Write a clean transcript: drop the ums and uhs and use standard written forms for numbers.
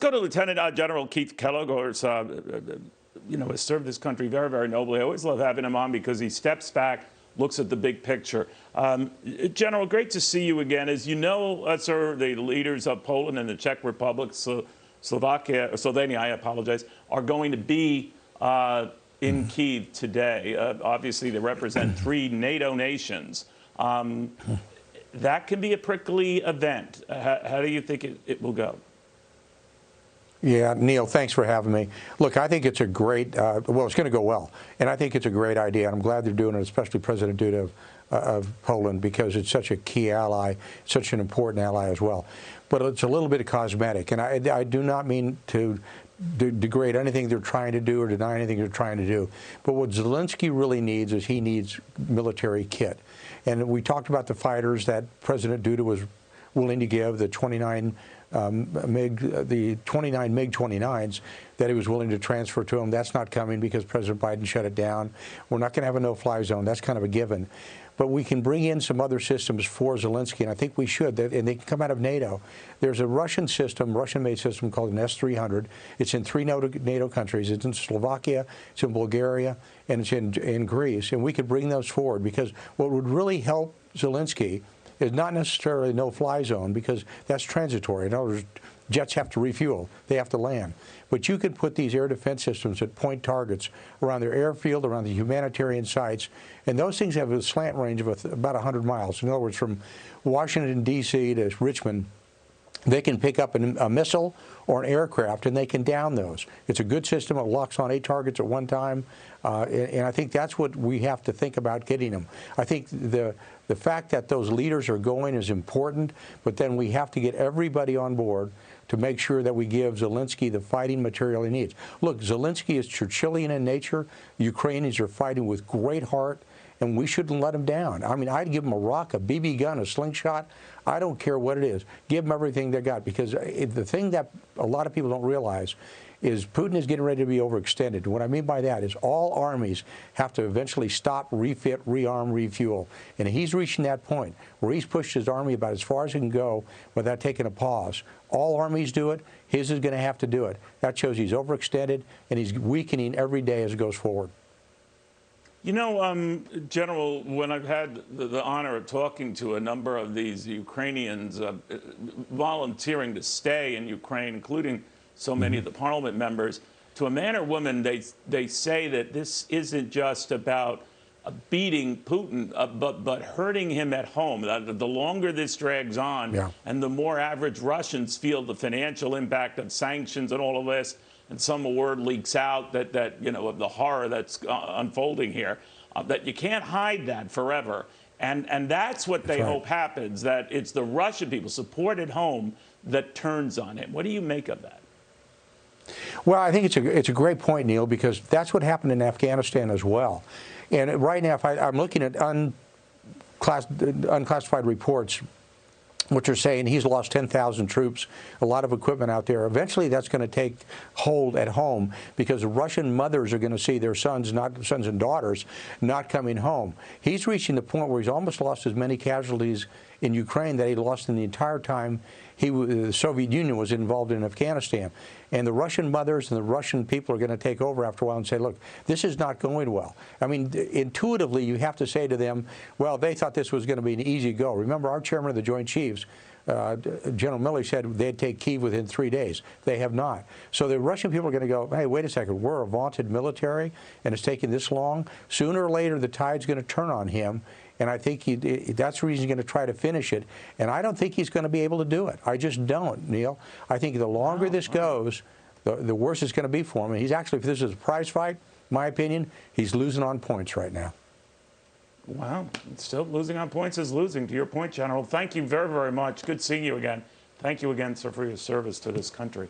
Go to Lieutenant General Keith Kellogg, who's, has served this country very, very nobly. I always love having him on because he steps back, looks at the big picture. General, great to see you again. As you know, sir, the leaders of Poland and the Czech Republic, Slovenia, I apologize, are going to be in Kyiv today. Obviously, they represent 3 NATO nations. That can be a prickly event. How do you think it will go? Yeah, Neil, thanks for having me. Look, I think it's a great, well, it's going to go well. And I think it's a great idea. And I'm glad they're doing it, especially President Duda of Poland, because it's such a key ally, such an important ally as well. But it's a little bit of cosmetic. And I do not mean to degrade anything they're trying to do or deny anything they're trying to do. But what Zelenskyy really needs is he needs military kit. And we talked about the fighters that President Duda was willing to give, the 29 MiG-29s that he was willing to transfer to him. That's not coming because President Biden shut it down. We're not going to have a no-fly zone. That's kind of a given. But we can bring in some other systems for Zelenskyy, and I think we should, and they can come out of NATO. There's a Russian system, Russian-made system called an S-300. It's in 3 NATO countries. It's in Slovakia, it's in Bulgaria, and it's in Greece. And we could bring those forward because what would really help Zelenskyy is not necessarily a no-fly zone because that's transitory. In other words, jets have to refuel. They have to land. But you could put these air defense systems at point targets around their airfield, around the humanitarian sites, and those things have a slant range of about 100 miles. In other words, from Washington, D.C. to Richmond, they can pick up a missile or an aircraft, and they can down those. It's a good system. It locks on 8 targets at one time, and I think that's what we have to think about getting them. I think the fact that those leaders are going is important, but then we have to get everybody on board to make sure that we give Zelenskyy the fighting material he needs. Look, Zelenskyy is Churchillian in nature. The Ukrainians are fighting with great heart, and we shouldn't let them down. I mean, I'd give them a rock, a BB gun, a slingshot. I don't care what it is. Give them everything they got, because the thing that a lot of people don't realize is Putin is getting ready to be overextended. What I mean by that is all armies have to eventually stop, refit, rearm, refuel. And he's reaching that point where he's pushed his army about as far as he can go without taking a pause. All armies do it. His is going to have to do it. That shows he's overextended, and he's weakening every day as it goes forward. You know, General, when I've had the honor of talking to a number of these Ukrainians volunteering to stay in Ukraine, including so many of the parliament members, to a man or woman, they say that this isn't just about beating Putin, but hurting him at home. The longer this drags on, and the more average Russians feel the financial impact of sanctions and all of this, and some word leaks out that you know, of the horror that's unfolding here, that you can't hide that forever. And that's what they hope happens, that it's the Russian people, support at home, that turns on him. What do you make of that? Well, I think it's a great point, Neil, because that's what happened in Afghanistan as well. And right now, if I'm looking at unclassified reports, which are saying he's lost 10,000 troops, a lot of equipment out there. Eventually, that's going to take hold at home because Russian mothers are going to see their sons and daughters not coming home. He's reaching the point where he's almost lost as many casualties in Ukraine that he lost in the entire time the Soviet Union was involved in Afghanistan. And the Russian mothers and the Russian people are going to take over after a while and say, look, this is not going well. I mean, intuitively, you have to say to them, well, they thought this was going to be an easy go. Remember, our chairman of the Joint Chiefs, General Milley, said they'd take Kyiv within 3 days. They have not. So the Russian people are going to go, hey, wait a second, we're a vaunted military, and it's taking this long. Sooner or later, the tide's going to turn on him. And I think that's the reason he's going to try to finish it. And I don't think he's going to be able to do it. I just don't, Neil. I think the longer this goes, the worse it's going to be for him. And he's actually, if this is a prize fight, my opinion, he's losing on points right now. Wow. Still losing on points is losing, to your point, General. Thank you very, very much. Good seeing you again. Thank you again, sir, for your service to this country.